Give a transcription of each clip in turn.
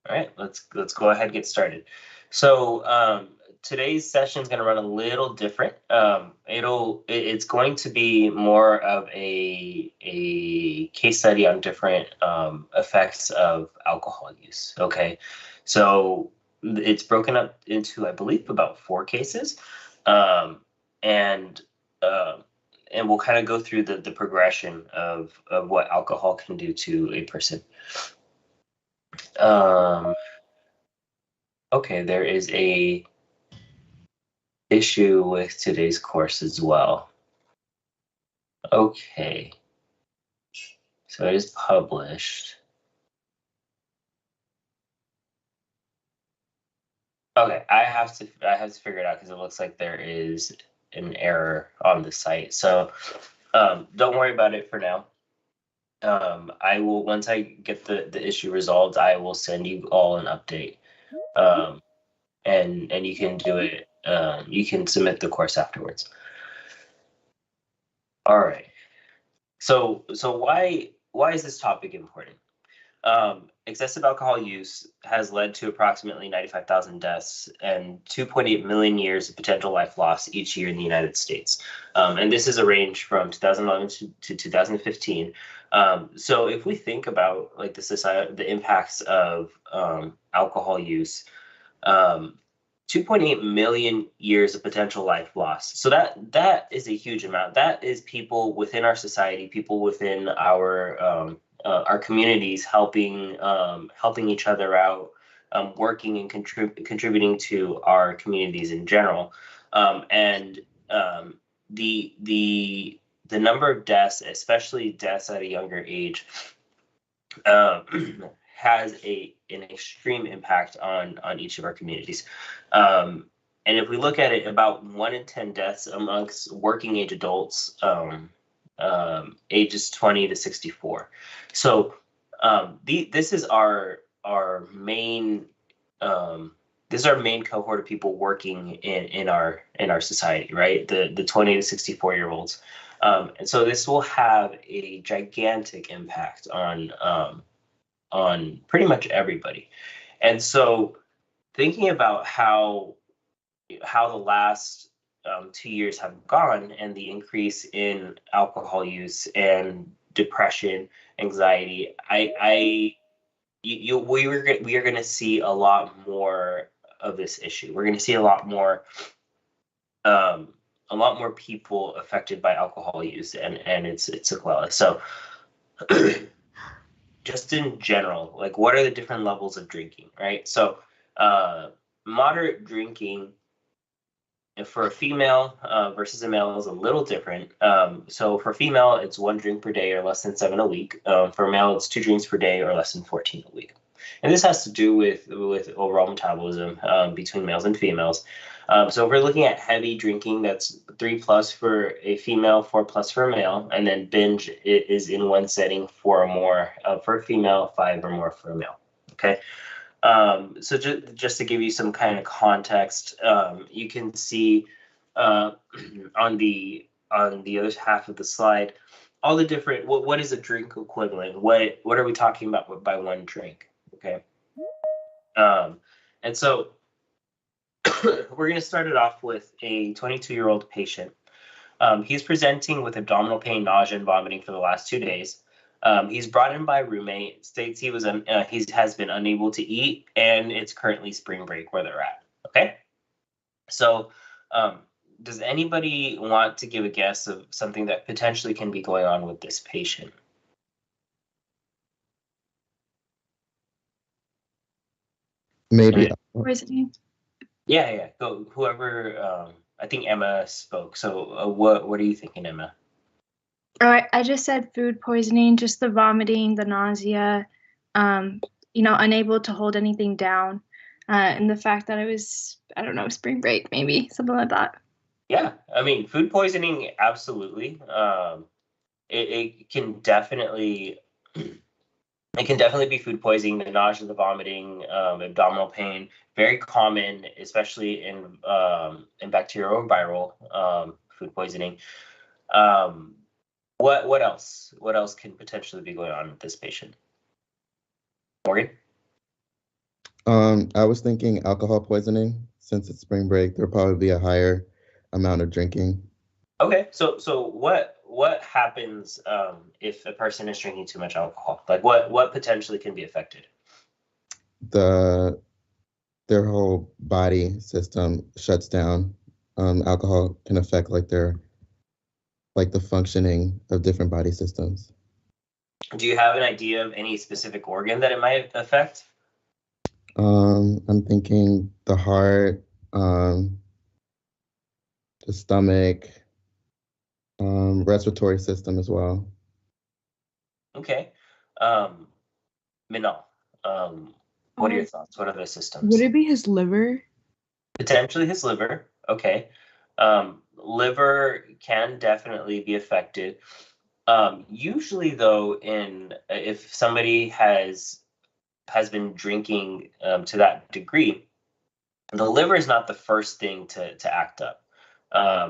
All right, let's go ahead and get started. So today's session is going to run a little different. It's going to be more of a case study on different effects of alcohol use. Okay, so it's broken up into, I believe, about 4 cases, and we'll kind of go through the progression of what alcohol can do to a person. Okay, there is a issue with today's course as well. Okay, so it is published. Okay, I have to figure it out because it looks like there is an error on the site. So don't worry about it for now. I will, once I get the issue resolved, I will send you all an update. And you can do it. You can submit the course afterwards. All right. So why is this topic important? Excessive alcohol use has led to approximately 95,000 deaths and 2.8 million years of potential life loss each year in the United States. And this is a range from 2011 to 2015. So if we think about like the impacts of alcohol use, 2.8 million years of potential life loss. So that is a huge amount. That is people within our society, people within our communities helping each other out, working and contributing to our communities in general. And the number of deaths, especially deaths at a younger age, has an extreme impact on each of our communities. And if we look at it, about 1 in 10 deaths amongst working age adults, ages 20 to 64. So this is our main this is our main cohort of people working in our society, right? The 20 to 64-year-olds. And so this will have a gigantic impact on pretty much everybody. And so thinking about how the last 2 years have gone and the increase in alcohol use and depression, anxiety, we are going to see a lot more of this issue. We're going to see a lot more people affected by alcohol use and its sequelae. So just in general, like, what are the different levels of drinking, right? So moderate drinking for a female versus a male is a little different. So for female, it's 1 drink per day or less than 7 a week. For a male, it's 2 drinks per day or less than 14 a week. And this has to do with overall metabolism between males and females. So if we're looking at heavy drinking, that's 3+ for a female, 4+ for a male, and then binge is in one setting 4 or more for a female, 5 or more for a male. Okay. So just to give you some kind of context, you can see on the other half of the slide all the different what is a drink equivalent? What are we talking about by 1 drink? Okay. And so we're going to start it off with a 22-year-old patient. He's presenting with abdominal pain, nausea, and vomiting for the last 2 days. He's brought in by a roommate, states he has been unable to eat, and it's currently spring break where they're at. Okay. So does anybody want to give a guess of something that potentially can be going on with this patient? Maybe poisoning. Yeah. Go whoever. I think Emma spoke. So what are you thinking, Emma? Oh, I just said food poisoning, just the vomiting, the nausea, unable to hold anything down, and the fact that it was, I don't know, spring break, maybe something like that. Yeah, I mean, food poisoning, absolutely. It can definitely be food poisoning, the nausea, the vomiting, abdominal pain, very common, especially in bacterial or viral food poisoning. What else? What else can potentially be going on with this patient? Morgan? I was thinking alcohol poisoning. Since it's spring break, there'll probably be a higher amount of drinking. Okay, so what happens if a person is drinking too much alcohol? Like what potentially can be affected? The their whole body system shuts down. Alcohol can affect like the functioning of different body systems. Do you have an idea of any specific organ that it might affect? I'm thinking the heart, the stomach, respiratory system as well. Okay. Um, Minal, what are your thoughts? What are the systems? Would it be his liver? Potentially his liver. Okay. Liver can definitely be affected. Usually, though, if somebody has been drinking to that degree, the liver is not the first thing to act up.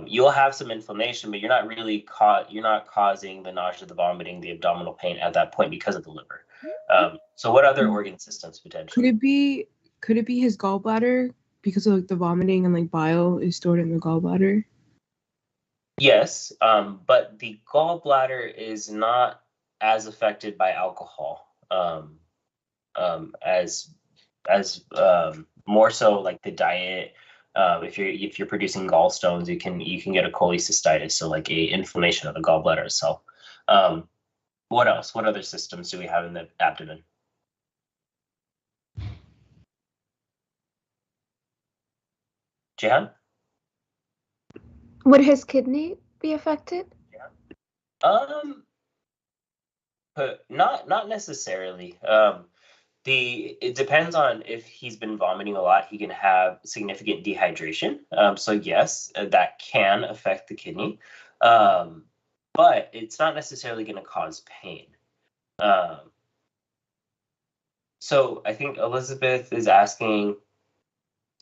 You'll have some inflammation, but you're not really you're not causing the nausea, the vomiting, the abdominal pain at that point because of the liver. So what other organ systems potentially? Could it be his gallbladder because of like the vomiting and like bile is stored in the gallbladder? Yes, but the gallbladder is not as affected by alcohol as more so like the diet. If you're producing gallstones, you can get a cholecystitis, so like a inflammation of the gallbladder itself. What else? What other systems do we have in the abdomen? Jehan? Would his kidney be affected? But not necessarily. It depends on if he's been vomiting a lot. He can have significant dehydration. So yes, that can affect the kidney, but it's not necessarily going to cause pain. So I think Elizabeth is asking,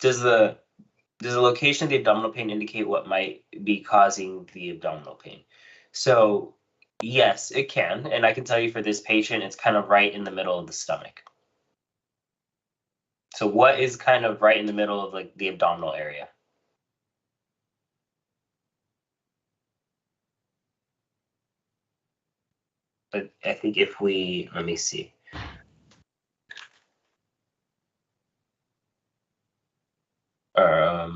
does the location of the abdominal pain indicate what might be causing the abdominal pain? So yes, it can, and I can tell you for this patient, it's kind of right in the middle of the stomach. So what is kind of right in the middle of like the abdominal area? But I think if we, let me see.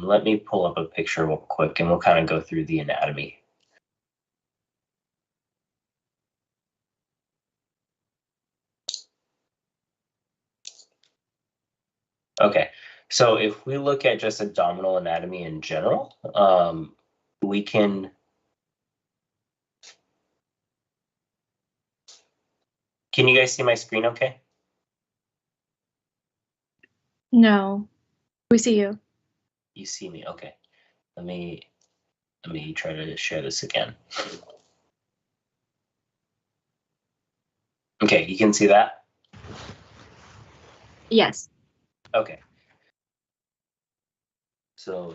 Let me pull up a picture real quick and we'll kind of go through the anatomy. Okay, so if we look at just abdominal anatomy in general, we can you guys see my screen okay? No, we see you. You see me, okay. Let me try to share this again. Okay, you can see that? Yes. Okay. So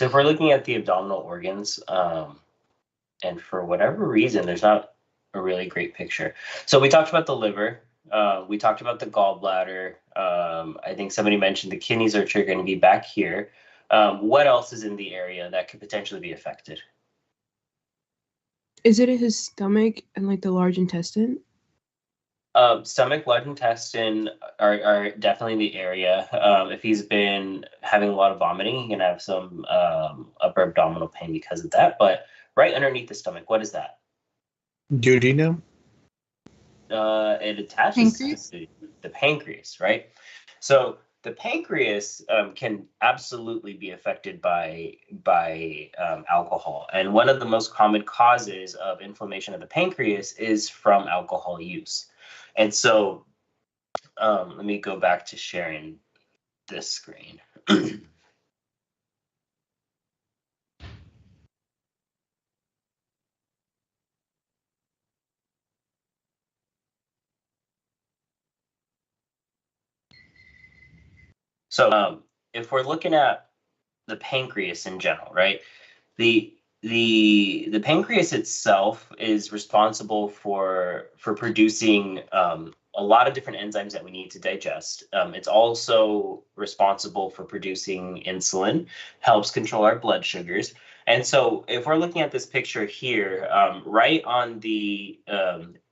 if we're looking at the abdominal organs, and for whatever reason, there's not a really great picture. So we talked about the liver. We talked about the gallbladder. I think somebody mentioned the kidneys are going to be back here. What else is in the area that could potentially be affected? Is it his stomach and like the large intestine? Stomach, large intestine are definitely the area. If he's been having a lot of vomiting, he can have some upper abdominal pain because of that. But right underneath the stomach, what is that? Duodenum? It attaches to the pancreas, right? So the pancreas can absolutely be affected by alcohol, and one of the most common causes of inflammation of the pancreas is from alcohol use. And so let me go back to sharing this screen. So if we're looking at the pancreas in general, right? The pancreas itself is responsible for producing a lot of different enzymes that we need to digest. It's also responsible for producing insulin, helps control our blood sugars. And so if we're looking at this picture here, right on the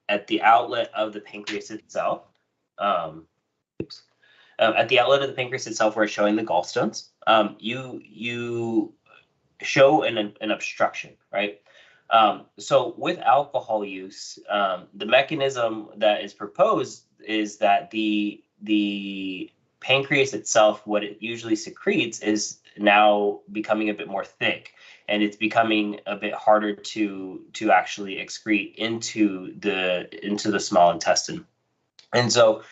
at the outlet of the pancreas itself, at the outlet of the pancreas itself, we're showing the gallstones. You show an obstruction, right? So with alcohol use, the mechanism that is proposed is that the pancreas itself, what it usually secretes, is now becoming a bit more thick, and it's becoming a bit harder to actually excrete into the small intestine. And so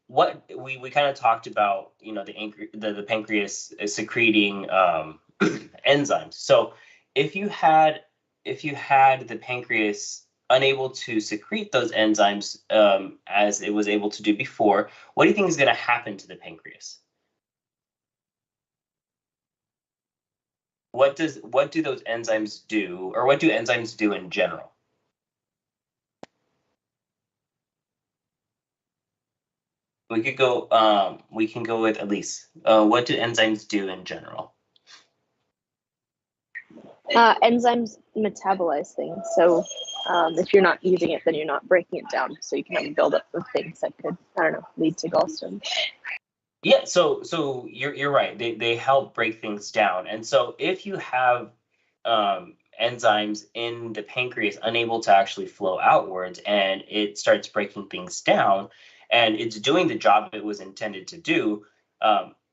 what we kind of talked about, you know, the pancreas is secreting enzymes. So if you had the pancreas unable to secrete those enzymes as it was able to do before, what do you think is going to happen to the pancreas? What do those enzymes do, or what do enzymes do in general? We could go. We can go with Elise. What do enzymes do in general? Enzymes metabolize things. So if you're not using it, then you're not breaking it down. So you can have a buildup of things that could, I don't know, lead to gallstones. Yeah, so you're right. They help break things down. And so if you have enzymes in the pancreas unable to actually flow outwards, and it starts breaking things down, and it's doing the job it was intended to do,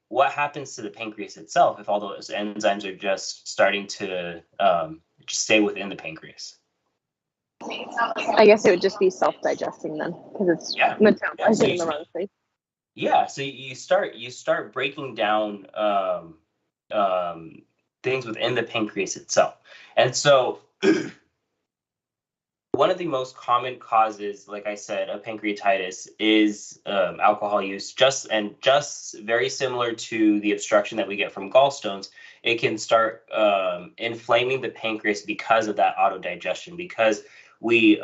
what happens to the pancreas itself if all those enzymes are just starting to just stay within the pancreas? I guess it would just be self-digesting then, because it's metabolizing in the wrong place. Yeah, so you start breaking down things within the pancreas itself, and so one of the most common causes, like I said, of pancreatitis is alcohol use. Just very similar to the obstruction that we get from gallstones, it can start inflaming the pancreas because of that autodigestion, because the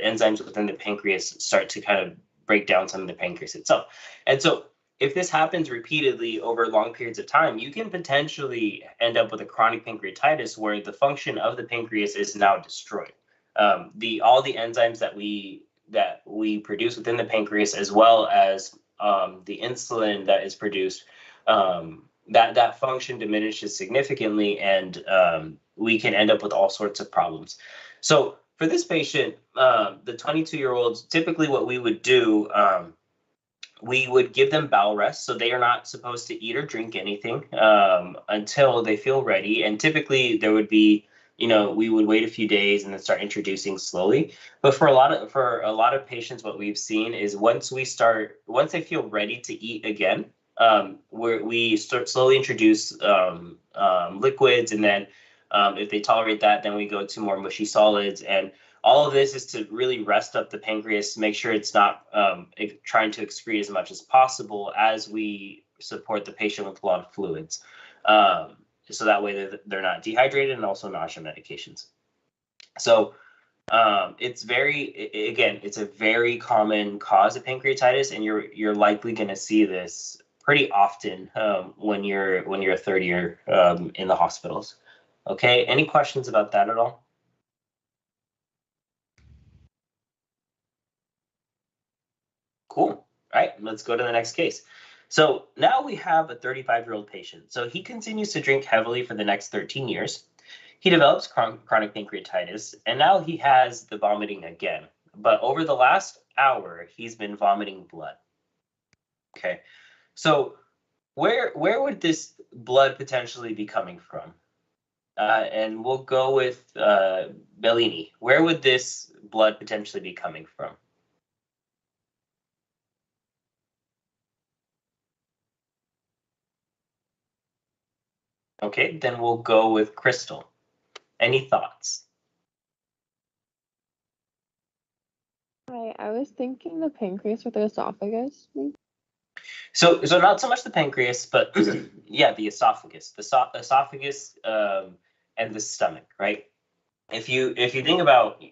enzymes within the pancreas start to kind of break down some of the pancreas itself. And so if this happens repeatedly over long periods of time, you can potentially end up with a chronic pancreatitis where the function of the pancreas is now destroyed. All the enzymes that we produce within the pancreas, as well as the insulin that is produced, that function diminishes significantly, and we can end up with all sorts of problems. So for this patient, the 22-year-olds, typically what we would do, we would give them bowel rest. So they are not supposed to eat or drink anything until they feel ready. And typically there would be, we would wait a few days and then start introducing slowly. But for a lot of patients, what we've seen is once they feel ready to eat again, we start slowly introduce liquids, and then if they tolerate that, then we go to more mushy solids. And all of this is to really rest up the pancreas, make sure it's not trying to excrete as much as possible as we support the patient with a lot of fluids. So that way they're not dehydrated, and also nausea medications. So it's a very common cause of pancreatitis, and you're likely going to see this pretty often when you're a third year in the hospitals. Okay, any questions about that at all? Cool. All right, let's go to the next case. So now we have a 35-year-old patient. So he continues to drink heavily for the next 13 years. He develops chronic pancreatitis, and now he has the vomiting again. But over the last hour, he's been vomiting blood. Okay, so where would this blood potentially be coming from? And we'll go with Bellini. Where would this blood potentially be coming from? Okay, then we'll go with Crystal. Any thoughts? Hi, I was thinking the pancreas with the esophagus. So not so much the pancreas, but yeah, the esophagus, esophagus, and the stomach, right? If you think about,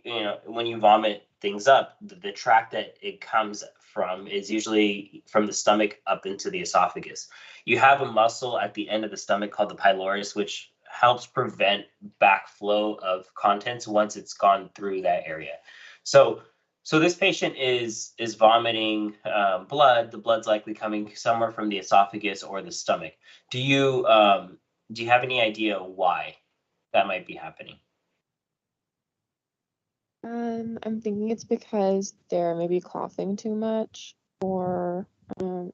when you vomit, things up, the tract that it comes from is usually from the stomach up into the esophagus. You have a muscle at the end of the stomach called the pylorus, which helps prevent backflow of contents once it's gone through that area. So this patient is vomiting blood. The blood's likely coming somewhere from the esophagus or the stomach. Do you have any idea why that might be happening? I'm thinking it's because they're maybe coughing too much, or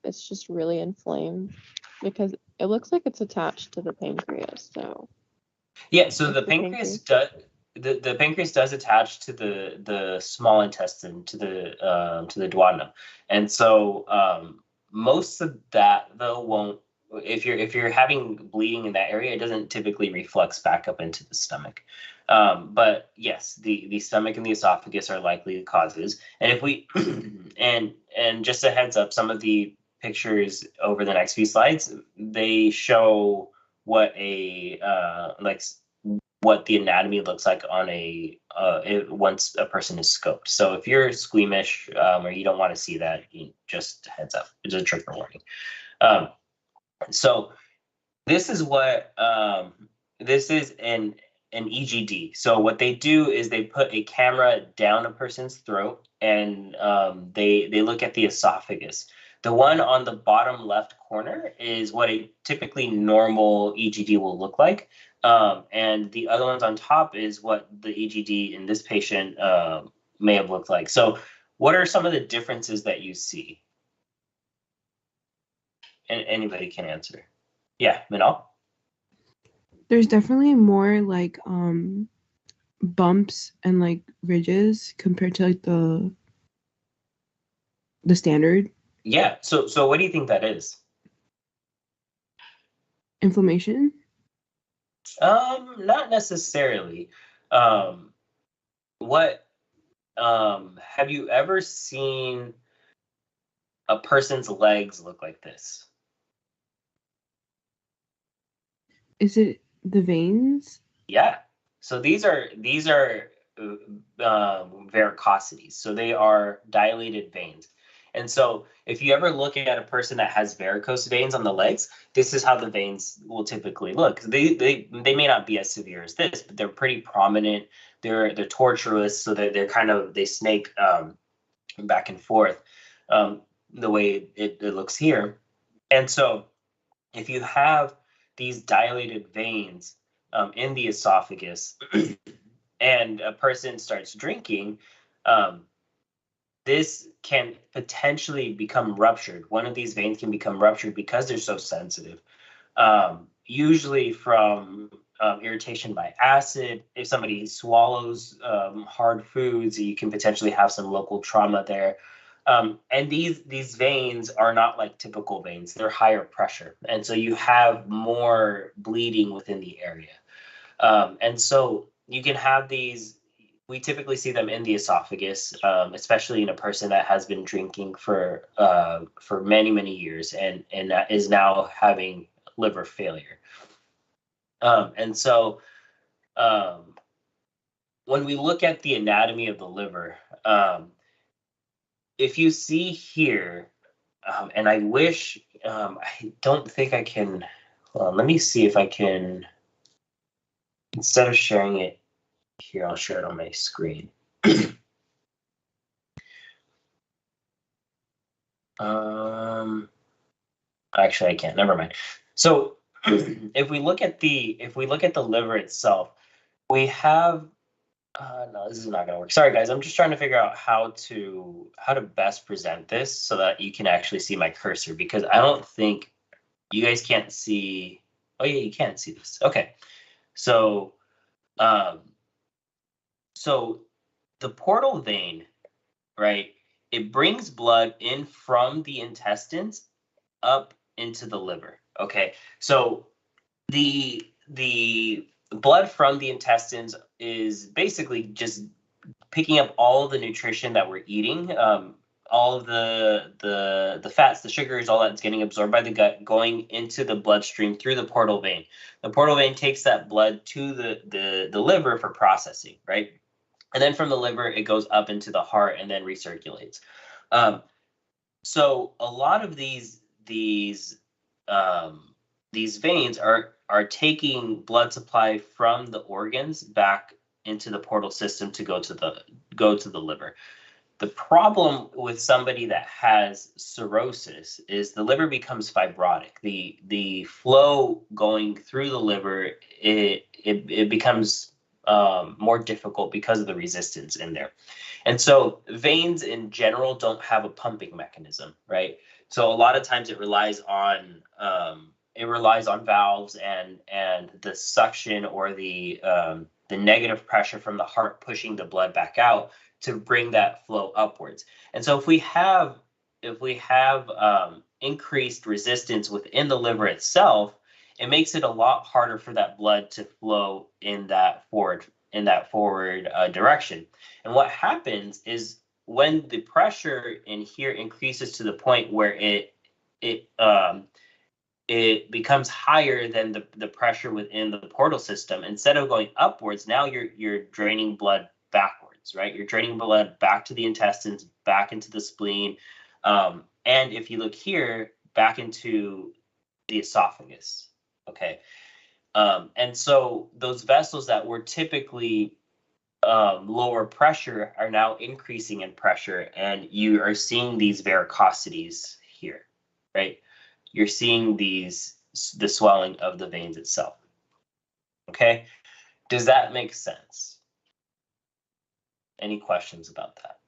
it's just really inflamed, because it looks like it's attached to the pancreas. So yeah, so the pancreas does. The pancreas does attach to the small intestine, to the duodenum, and so most of that though won't. If you're having bleeding in that area, it doesn't typically reflux back up into the stomach. But yes, the stomach and the esophagus are likely the causes. And if we and just a heads up, some of the pictures over the next few slides, they show what what the anatomy looks like on once a person is scoped. So if you're squeamish or you don't want to see that, just heads up, it's a trigger warning. So this is what this is an EGD. So what they do is they put a camera down a person's throat and they look at the esophagus. The one on the bottom left corner is what a typically normal EGD will look like. And the other ones on top is what the EGD in this patient may have looked like. So what are some of the differences that you see? And anybody can answer. Yeah, Minal? There's definitely more like bumps and like ridges compared to like the standard. Yeah. So what do you think that is? Inflammation? Not necessarily. What have you ever seen a person's legs look like this? Is it the veins? Yeah. So these are varicosities. So they are dilated veins. And so if you ever look at a person that has varicose veins on the legs, this is how the veins will typically look. They may not be as severe as this, but they're pretty prominent. They're tortuous, so that they snake back and forth the way it looks here. And so if you have these dilated veins in the esophagus and a person starts drinking, this can potentially become ruptured. One of these veins can become ruptured because they're so sensitive, usually from irritation by acid. If somebody swallows hard foods, you can potentially have some local trauma there. And these veins are not like typical veins. They're higher pressure. And so you have more bleeding within the area. And so you can have these. We typically see them in the esophagus, especially in a person that has been drinking for many, many years and is now having liver failure. And so when we look at the anatomy of the liver, if you see here, and I wish, I don't think I can, let me see if I can, instead of sharing it here, I'll share it on my screen. Actually, I can't. Never mind. So, if we look at the liver itself, we have. No, this is not going to work. Sorry, guys. I'm just trying to figure out how to best present this so that you can actually see my cursor, because I don't think you guys can't see. Oh yeah, you can see this. Okay, so. So the portal vein, right, it brings blood in from the intestines up into the liver. Okay, so the blood from the intestines is basically just picking up all of the nutrition that we're eating, all of the fats, the sugars, all that's getting absorbed by the gut, going into the bloodstream through the portal vein. The portal vein takes that blood to the liver for processing, right? And then from the liver, it goes up into the heart and then recirculates. So a lot of these veins are taking blood supply from the organs back into the portal system to go to the liver. The problem with somebody that has cirrhosis is the liver becomes fibrotic. The flow going through the liver, it becomes more difficult because of the resistance in there. And so veins in general don't have a pumping mechanism, right? So a lot of times it relies on valves and the suction or the negative pressure from the heart pushing the blood back out to bring that flow upwards. And so if we have increased resistance within the liver itself, it makes it a lot harder for that blood to flow in that forward direction. And what happens is when the pressure in here increases to the point where it becomes higher than the pressure within the portal system, instead of going upwards, now you're draining blood backwards, right? You're draining blood back to the intestines, back into the spleen, and if you look here, back into the esophagus. Okay. And so those vessels that were typically lower pressure are now increasing in pressure, and you are seeing these varicosities here, right? You're seeing the swelling of the veins itself. Okay. Does that make sense? Any questions about that?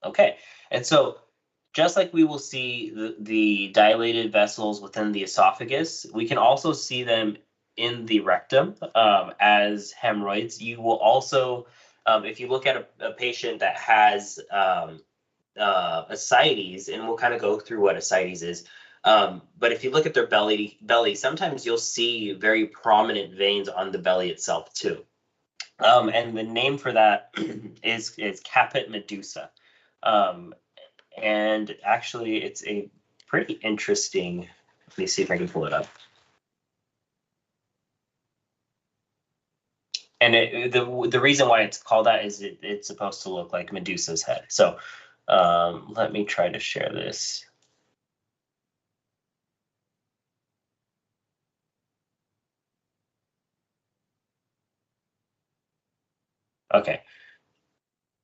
Okay. And so just like we will see the dilated vessels within the esophagus, we can also see them in the rectum as hemorrhoids. You will also, if you look at a patient that has ascites, and we'll kind of go through what ascites is, but if you look at their belly, sometimes you'll see very prominent veins on the belly itself too. And the name for that is caput medusa. And actually, it's a pretty interesting. Let me see if I can pull it up. And the reason why it's called that is it's supposed to look like Medusa's head. So let me try to share this. Okay.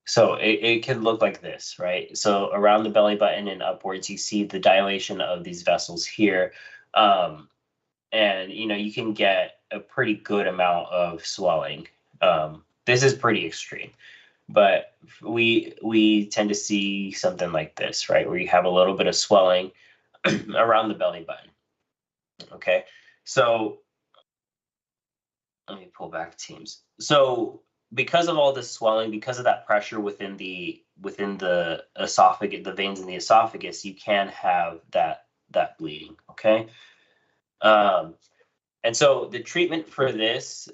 So it can look like this, right? So around the belly button and upwards, you see the dilation of these vessels here. And, you can get a pretty good amount of swelling. This is pretty extreme, but we tend to see something like this, right? Where you have a little bit of swelling around the belly button. Okay, so let me pull back teams. So because of all this swelling, because of that pressure within the esophagus, the veins in the esophagus, you can have that bleeding. Okay. And so the treatment for this,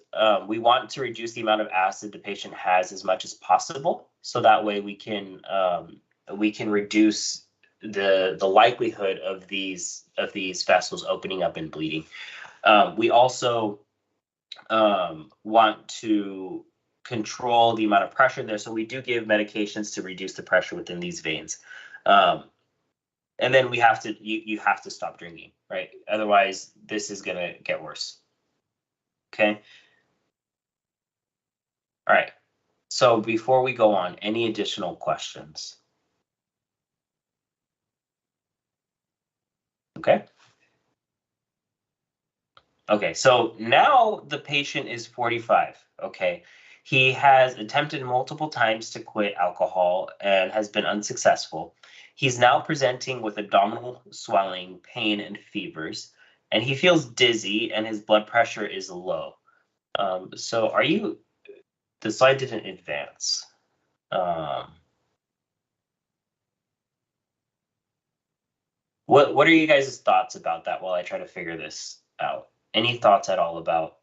we want to reduce the amount of acid the patient has as much as possible. So that way we can reduce the likelihood of these vessels opening up and bleeding. We also want to control the amount of pressure there. So we do give medications to reduce the pressure within these veins. And then you have to stop drinking, right? Otherwise, this is going to get worse. Okay. All right. So before we go on, any additional questions? Okay. Okay, so now the patient is 45, okay? He has attempted multiple times to quit alcohol and has been unsuccessful. He's now presenting with abdominal swelling, pain, and fevers, and he feels dizzy and his blood pressure is low. So the slide didn't advance. What are you guys' thoughts about that while I try to figure this out? Any thoughts at all about?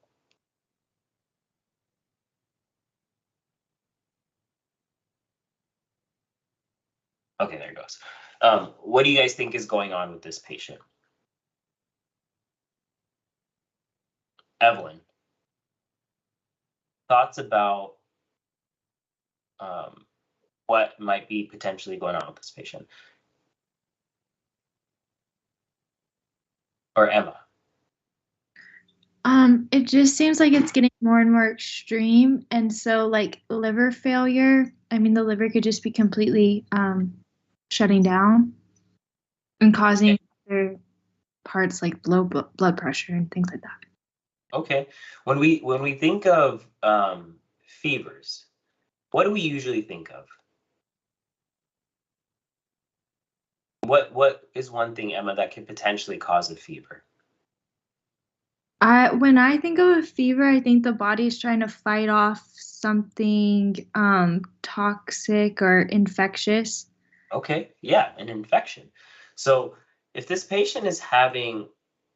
Okay, there it goes. What do you guys think is going on with this patient? Evelyn. thoughts about what might be potentially going on with this patient? Or Emma? It just seems like it's getting more and more extreme, and so like liver failure. I mean, the liver could just be completely shutting down and causing other parts like low blood pressure and things like that. Okay. When we think of fevers, what do we usually think of? What is one thing, Emma, that could potentially cause a fever? When I think of a fever, I think the body's trying to fight off something toxic or infectious. Okay, yeah, an infection. So if this patient is having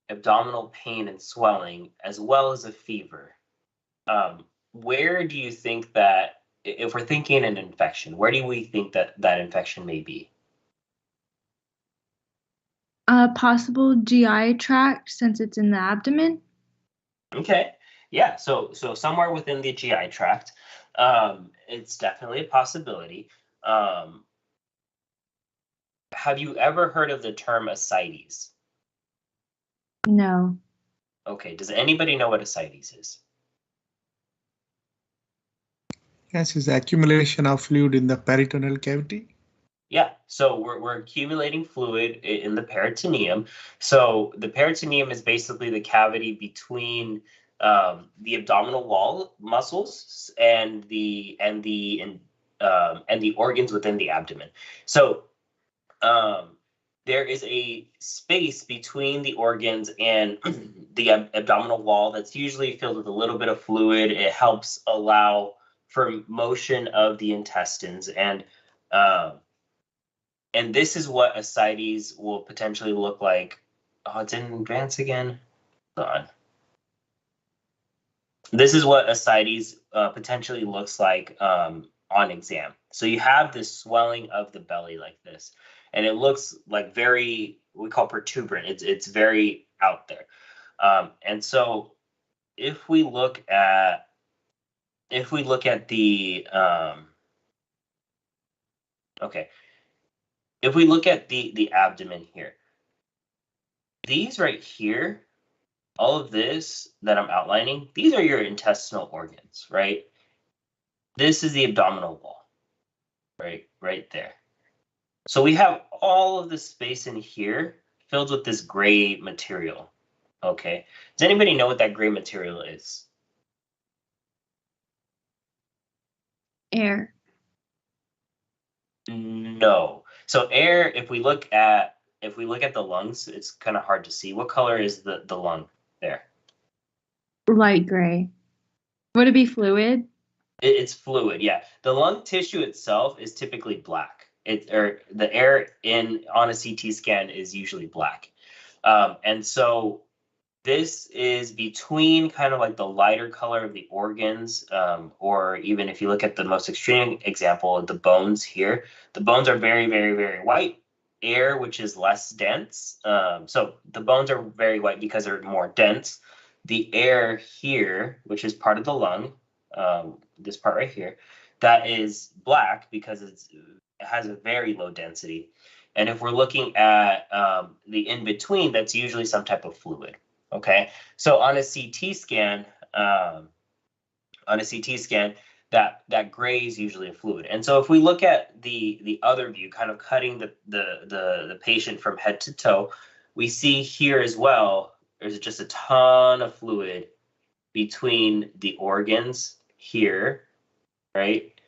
abdominal pain and swelling as well as a fever, where do you think that, if we're thinking an infection, where do we think that that infection may be? Possible GI tract, since it's in the abdomen. Okay, yeah, so somewhere within the GI tract, it's definitely a possibility. Have you ever heard of the term ascites? No. Okay, does anybody know what ascites is? Yes, is accumulation of fluid in the peritoneal cavity. Yeah, so we're accumulating fluid in the peritoneum. So the peritoneum is basically the cavity between the abdominal wall muscles and the organs within the abdomen. So there is a space between the organs and the abdominal wall that's usually filled with a little bit of fluid. It helps allow for motion of the intestines, and this is what ascites will potentially look like. Oh, it's in advance again. Hold on. This is what ascites potentially looks like on exam. So you have this swelling of the belly like this, and it looks like very, we call protuberant. It's very out there. And so if we look at the okay, if we look at the abdomen here, these right here, all of this that I'm outlining, these are your intestinal organs, right? This is the abdominal wall, right there. So we have all of the space in here filled with this gray material, okay? Does anybody know what that gray material is? Air. No. So air, if we look at the lungs, it's kind of hard to see. What color is the lung there? Light gray. Would it be fluid? It's fluid, yeah. The lung tissue itself is typically black. The air on a CT scan is usually black. And so this is between kind of like the lighter color of the organs, or even if you look at the most extreme example of the bones here, the bones are very, very, very white. Air, which is less dense. So the bones are very white because they're more dense. The air here, which is part of the lung, this part right here, that is black because it has a very low density. And if we're looking at the in-between, that's usually some type of fluid. Okay, so on a CT scan, that gray is usually a fluid. And so if we look at the other view, kind of cutting the patient from head to toe, we see here as well, there's just a ton of fluid between the organs here, right,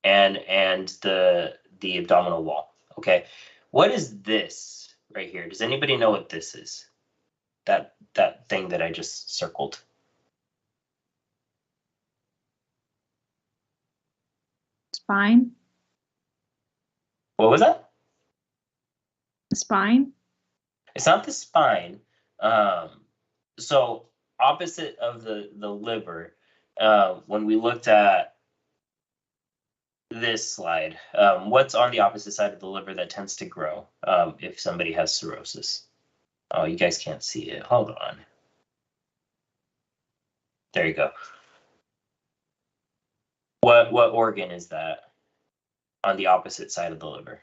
and the abdominal wall. Okay, what is this right here? Does anybody know what this is? That thing that I just circled. Spine. What was that? Spine. It's not the spine. So opposite of the liver, when we looked at this slide, what's on the opposite side of the liver that tends to grow if somebody has cirrhosis? Oh, you guys can't see it. Hold on. There you go. What organ is that on the opposite side of the liver?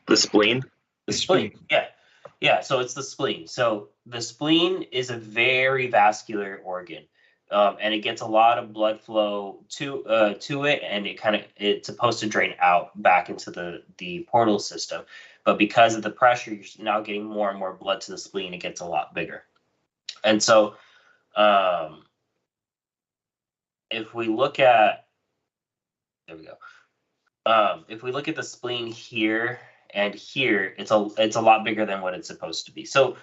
The spleen. The spleen. Yeah. So it's the spleen. So the spleen is a very vascular organ, and it gets a lot of blood flow to it, and it's supposed to drain out back into the portal system. But because of the pressure, you're now getting more and more blood to the spleen. It gets a lot bigger, and so if we look at, there we go. If we look at the spleen here and here, it's a lot bigger than what it's supposed to be. So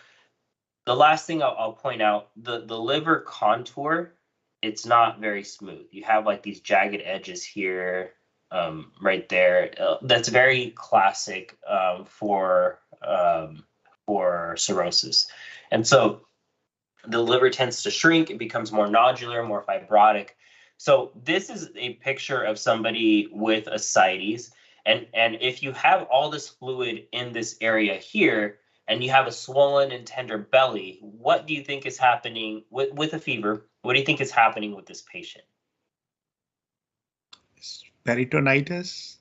the last thing I'll point out, the liver contour, it's not very smooth. You have like these jagged edges here, right there. That's very classic for cirrhosis. And so the liver tends to shrink. It becomes more nodular, more fibrotic. So this is a picture of somebody with ascites. And if you have all this fluid in this area here, and you have a swollen and tender belly, what do you think is happening with a fever? What do you think is happening with this patient? Peritonitis?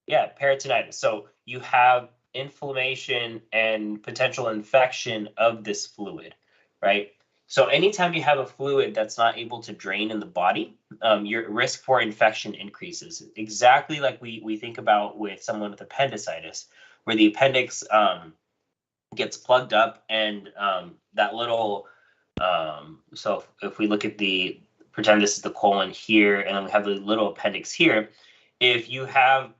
Yeah, peritonitis. So you have inflammation and potential infection of this fluid, right? So anytime you have a fluid that's not able to drain in the body, your risk for infection increases. Exactly like we think about with someone with appendicitis, where the appendix gets plugged up, and that little, so if we look at pretend this is the colon here, and then we have the little appendix here. If you have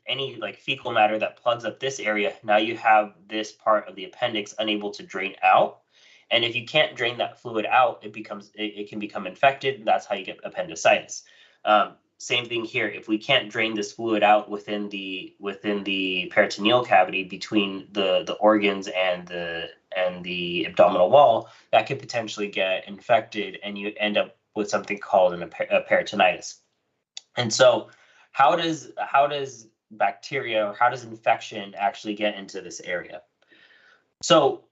any like fecal matter that plugs up this area, now you have this part of the appendix unable to drain out. And if you can't drain that fluid out, it can become infected. That's how you get appendicitis. Same thing here. If we can't drain this fluid out within the peritoneal cavity between the organs and the abdominal wall, that could potentially get infected, and you end up with something called a peritonitis. And so, how does bacteria, or how does infection actually get into this area? So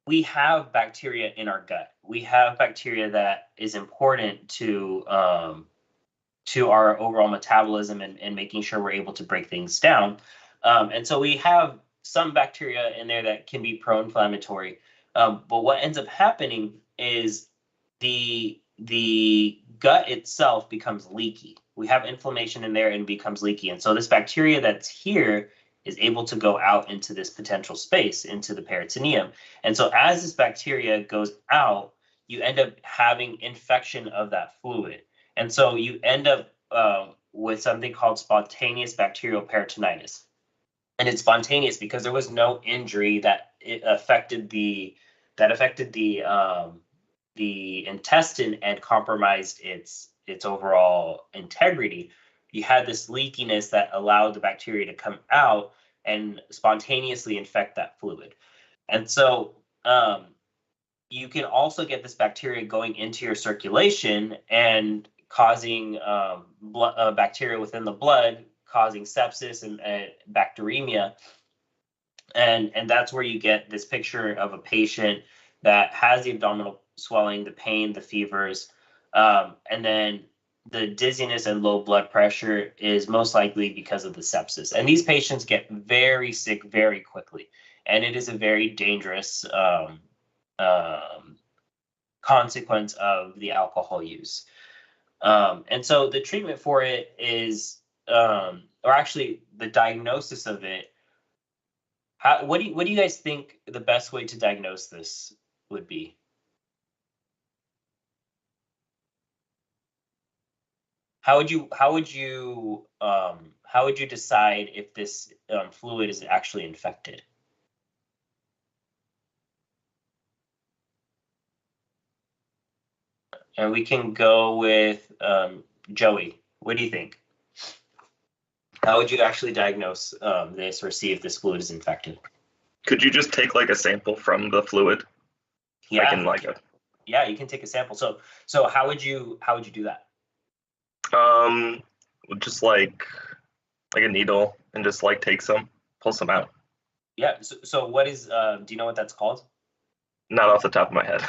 we have bacteria in our gut. We have bacteria that is important to our overall metabolism and making sure we're able to break things down. And so we have some bacteria in there that can be pro-inflammatory. But what ends up happening is the gut itself becomes leaky. We have inflammation in there and becomes leaky. And so this bacteria that's here is able to go out into this potential space, into the peritoneum. And so as this bacteria goes out, you end up having infection of that fluid. And so you end up with something called spontaneous bacterial peritonitis. And it's spontaneous because there was no injury that affected the intestine and compromised its overall integrity. You had this leakiness that allowed the bacteria to come out and spontaneously infect that fluid. And so you can also get this bacteria going into your circulation and causing bacteria within the blood, causing sepsis and bacteremia. And that's where you get this picture of a patient that has the abdominal swelling, the pain, the fevers, and then the dizziness and low blood pressure is most likely because of the sepsis. And these patients get very sick very quickly. And it is a very dangerous consequence of the alcohol use. And so the treatment for it is, or actually the diagnosis of it, what do you guys think the best way to diagnose this would be? How would you decide if this fluid is actually infected? And we can go with Joey. What do you think? How would you actually diagnose this or see if this fluid is infected? Could you just take like a sample from the fluid? Yeah. Yeah, you can take a sample. So how would you do that? Just like a needle and just like pull some out. Yeah. So what is do you know what that's called? Not off the top of my head.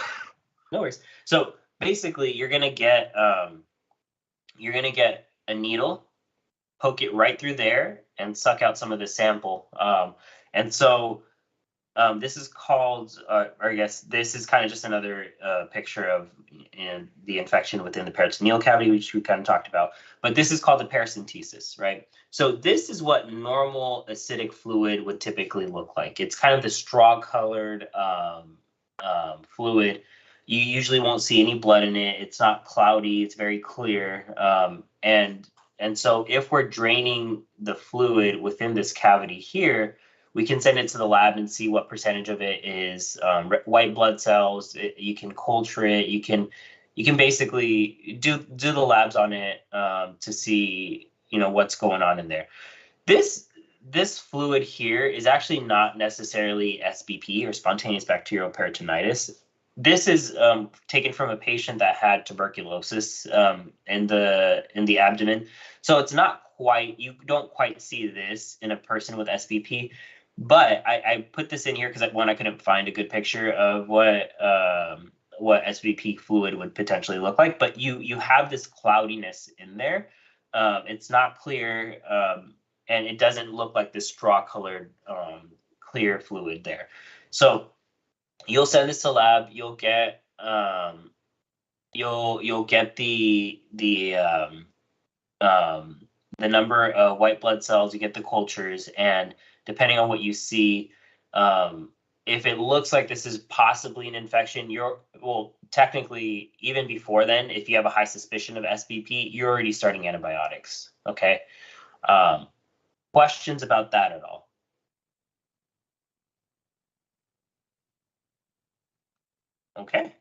No worries. So basically you're gonna get a needle, poke it right through there, and suck out some of the sample. And so this is called, or I guess this is kind of just another picture of the infection within the peritoneal cavity, which we kind of talked about. But this is called the paracentesis, right? So this is what normal acidic fluid would typically look like. It's kind of the straw-colored fluid. You usually won't see any blood in it. It's not cloudy. It's very clear. And so if we're draining the fluid within this cavity here, we can send it to the lab and see what percentage of it is white blood cells. You can culture it. You can basically do the labs on it to see what's going on in there. This fluid here is actually not necessarily SBP, or spontaneous bacterial peritonitis. This is taken from a patient that had tuberculosis in the abdomen. So it's not quite, you don't quite see this in a person with SBP. But I put this in here because I couldn't find a good picture of what SBP fluid would potentially look like. But you have this cloudiness in there. It's not clear, and it doesn't look like this straw-colored clear fluid there. So you'll send this to lab. You'll get you'll get the number of white blood cells. You get the cultures, and depending on what you see, if it looks like this is possibly an infection, technically, even before then, if you have a high suspicion of SBP, you're already starting antibiotics, okay? Questions about that at all? Okay.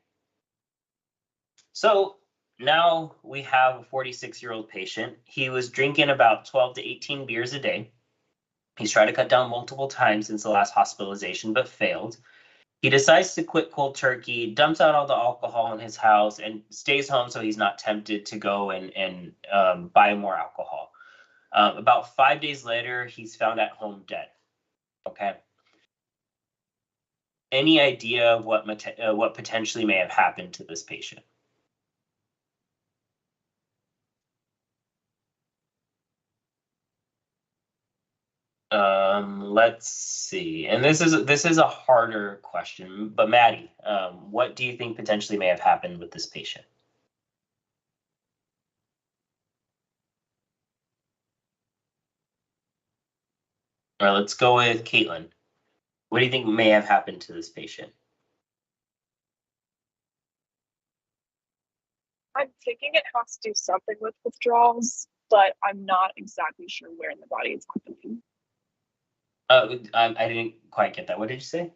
So now we have a 46-year-old patient. He was drinking about 12 to 18 beers a day. He's tried to cut down multiple times since the last hospitalization, but failed. He decides to quit cold turkey, dumps out all the alcohol in his house, and stays home so he's not tempted to go and buy more alcohol. About 5 days later, he's found at home dead. Okay. Any idea of what potentially may have happened to this patient? Let's see. And this is a harder question, but Maddie, what do you think potentially may have happened with this patient? All right, let's go with Caitlin. What do you think may have happened to this patient? I'm thinking it has to do something with withdrawals, but I'm not exactly sure where in the body it's happening. I didn't quite get that. What did you say?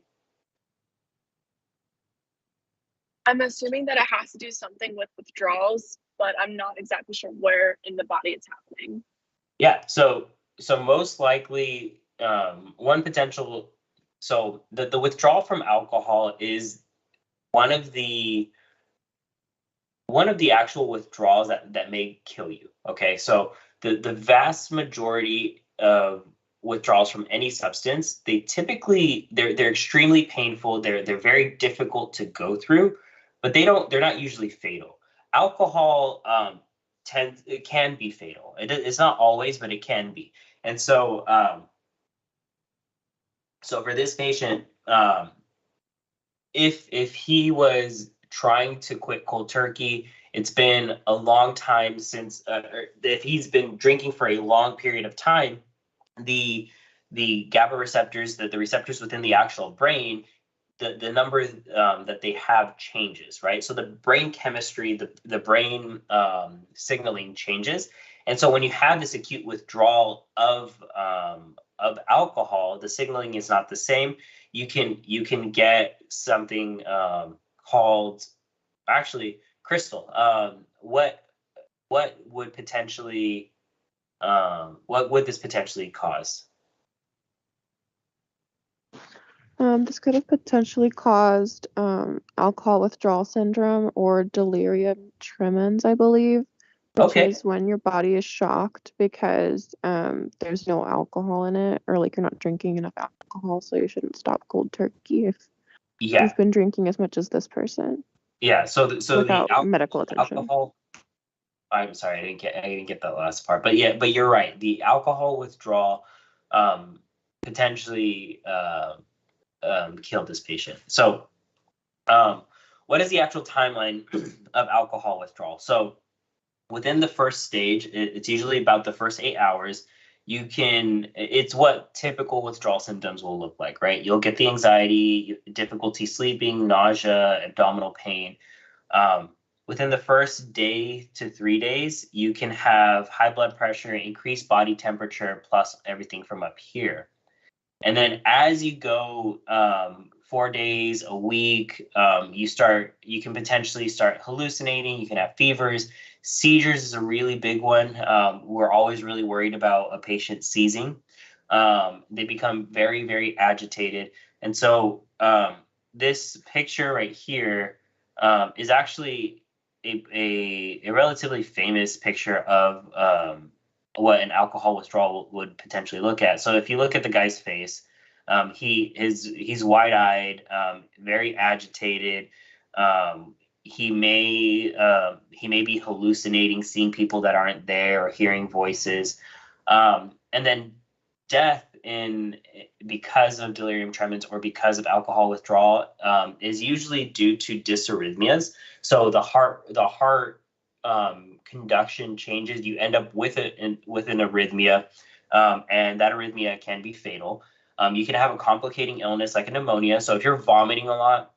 I'm assuming that it has to do something with withdrawals, but I'm not exactly sure where in the body it's happening. Yeah, so most likely one potential, so the withdrawal from alcohol is one of the actual withdrawals that may kill you. Okay, so the vast majority of withdrawals from any substance, they're extremely painful. They're very difficult to go through, but they're not usually fatal. Alcohol it can be fatal. It's not always, but it can be. And so so for this patient, if he was trying to quit cold turkey, it's been a long time since, if he's been drinking for a long period of time, the GABA receptors, the receptors within the actual brain, the number that they have changes, right? So the brain chemistry, the brain signaling changes. And so when you have this acute withdrawal of alcohol, the signaling is not the same. You can get something called, actually, Crystal. What would potentially what would this potentially cause? This could have potentially caused alcohol withdrawal syndrome or delirium tremens, I believe, which is when your body is shocked because there's no alcohol in it, or like you're not drinking enough alcohol, so you shouldn't stop cold turkey if you've been drinking as much as this person. Yeah. So the without medical attention. alcohol. I'm sorry, I didn't get that last part. But yeah, but you're right. The alcohol withdrawal potentially killed this patient. So what is the actual timeline of alcohol withdrawal? So within the first stage, it's usually about the first 8 hours. It's what typical withdrawal symptoms will look like, right? You'll get the anxiety, difficulty sleeping, nausea, abdominal pain. Within the first day to 3 days, you can have high blood pressure, increased body temperature, plus everything from up here. And then as you go 4 days, a week, you can potentially start hallucinating. You can have fevers. Seizures is a really big one. We're always really worried about a patient seizing. They become very, very agitated. And so this picture right here is actually a relatively famous picture of what an alcohol withdrawal would potentially look at. So if you look at the guy's face, he's wide-eyed, very agitated. He may be hallucinating, seeing people that aren't there, or hearing voices. And then death because of delirium tremens or because of alcohol withdrawal is usually due to dysarrhythmias. So the heart conduction changes. You end up with an arrhythmia, and that arrhythmia can be fatal. You can have a complicating illness like a pneumonia. So if you're vomiting a lot,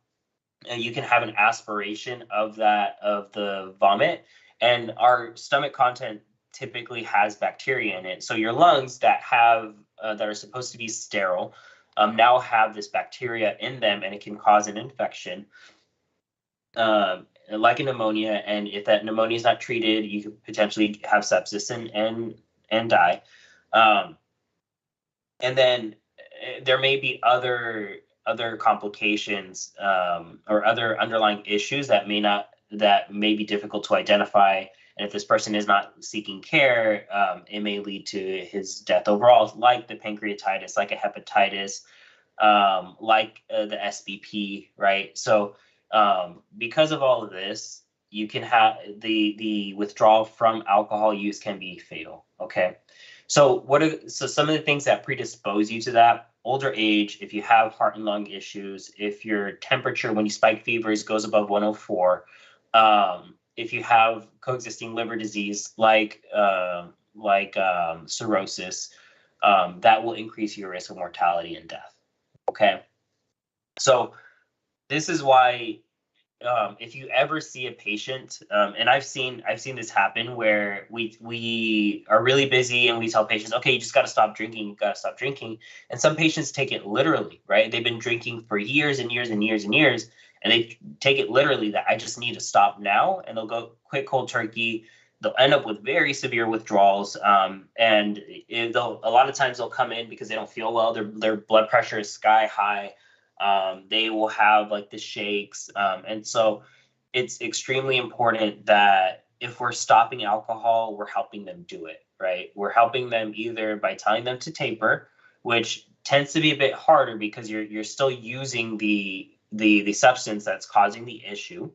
you can have an aspiration of the vomit, and our stomach content typically has bacteria in it. So your lungs that are supposed to be sterile now have this bacteria in them, and it can cause an infection like a pneumonia. And if that pneumonia is not treated, you could potentially have sepsis and die. And then there may be other complications or other underlying issues that may be difficult to identify. And if this person is not seeking care, it may lead to his death overall, like the pancreatitis, like a hepatitis, like the SBP, right? So because of all of this, you can have the withdrawal from alcohol use can be fatal. Okay. So some of the things that predispose you to that: older age, if you have heart and lung issues, if your temperature when you spike fevers goes above 104, if you have coexisting liver disease like cirrhosis, that will increase your risk of mortality and death. Okay, so this is why if you ever see a patient, and I've seen this happen where we are really busy and we tell patients, okay, you just got to stop drinking, you got to stop drinking, and some patients take it literally, right? They've been drinking for years and years and years and years, and they take it literally that I just need to stop now, and they'll go quit cold turkey. They'll end up with very severe withdrawals, and a lot of times they'll come in because they don't feel well. Their blood pressure is sky high. They will have like the shakes. And so it's extremely important that if we're stopping alcohol, we're helping them do it, right? We're helping them either by telling them to taper, which tends to be a bit harder because you're still using the substance that's causing the issue,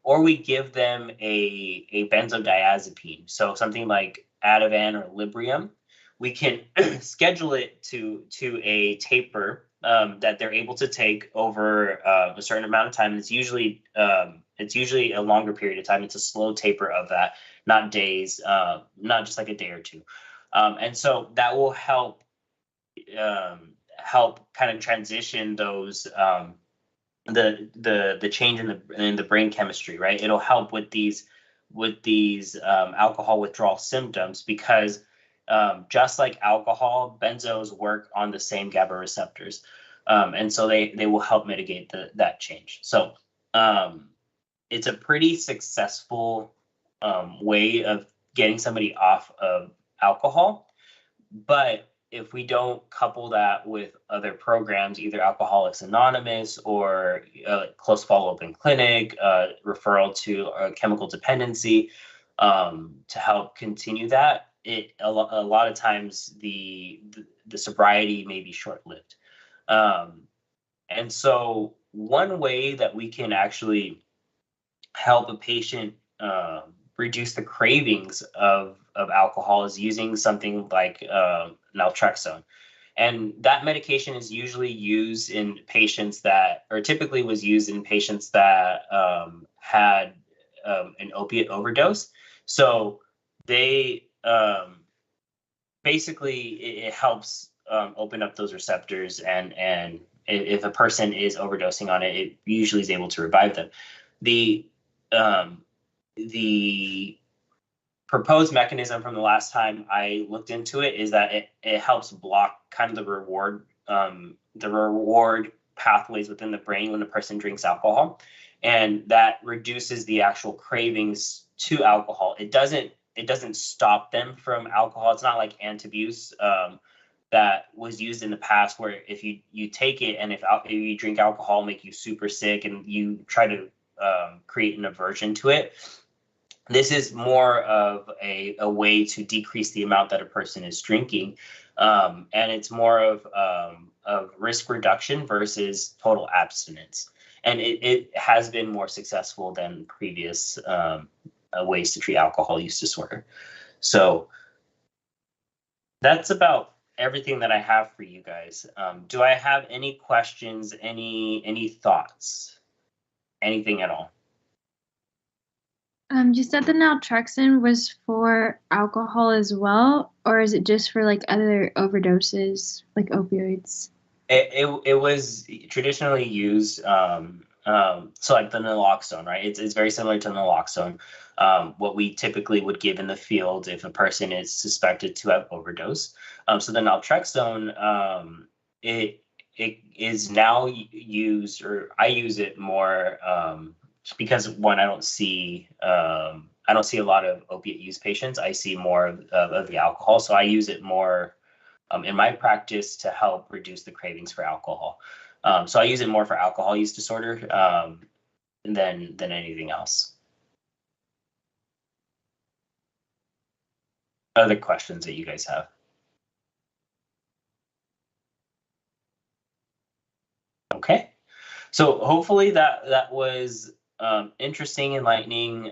or we give them a benzodiazepine. So something like Ativan or Librium. We can schedule it to a taper that they're able to take over a certain amount of time. It's usually a longer period of time. It's a slow taper of that, not days, not just like a day or two. And so that will help kind of transition those the change in the brain chemistry, right? It'll help with these alcohol withdrawal symptoms because just like alcohol, benzos work on the same GABA receptors. And so they will help mitigate that change. So it's a pretty successful way of getting somebody off of alcohol. But if we don't couple that with other programs, either Alcoholics Anonymous or close follow-up in clinic, referral to chemical dependency to help continue that, a lot of times the sobriety may be short-lived. And so one way that we can actually help a patient reduce the cravings of alcohol is using something like naltrexone. And that medication is usually used in patients that, or typically was used in patients that had an opiate overdose. So they basically it helps open up those receptors, and if a person is overdosing on it, it usually is able to revive them. The proposed mechanism from the last time I looked into it is that it helps block kind of the reward pathways within the brain when a person drinks alcohol, and that reduces the actual cravings to alcohol. It doesn't stop them from alcohol. It's not like antabuse that was used in the past, where if you take it and if you drink alcohol, make you super sick and you try to create an aversion to it. This is more of a way to decrease the amount that a person is drinking, and it's more of risk reduction versus total abstinence. And it has been more successful than previous ways to treat alcohol use disorder. So that's about everything that I have for you guys. Do I have any questions, any thoughts, anything at all? You said the naltrexone was for alcohol as well, or is it just for like other overdoses, like opioids? It was traditionally used, so like the naloxone, right? It's very similar to naloxone, what we typically would give in the field if a person is suspected to have overdose. So the naltrexone, it is now used, or I use it more because one, I don't see a lot of opiate use patients. I see more of the alcohol, so I use it more in my practice to help reduce the cravings for alcohol. So I use it more for alcohol use disorder than anything else. Other questions that you guys have? Okay, so hopefully that was interesting, enlightening.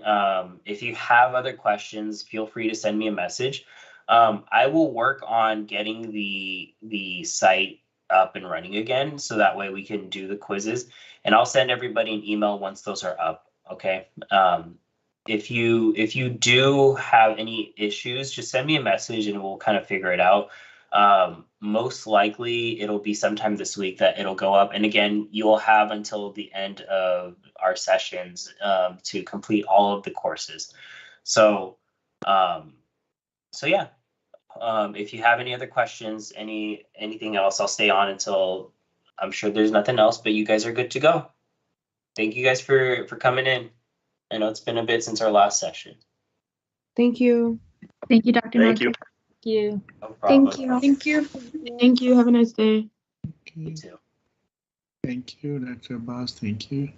If you have other questions, feel free to send me a message. I will work on getting the site up and running again, so that way we can do the quizzes, and I'll send everybody an email once those are up. Okay. If you do have any issues, just send me a message and we'll kind of figure it out. Most likely it'll be sometime this week that it'll go up, and again, you'll have until the end of our sessions to complete all of the courses. So yeah. If you have any other questions, anything else, I'll stay on until I'm sure there's nothing else, but you guys are good to go. Thank you guys for coming in. I know it's been a bit since our last session. Thank you. Thank you, Dr. Thank you. Moncrief. Thank you. No problem. Thank you. Thank you. Thank you. Have a nice day. You Okay. too. Thank you, Dr. Abbas. Thank you.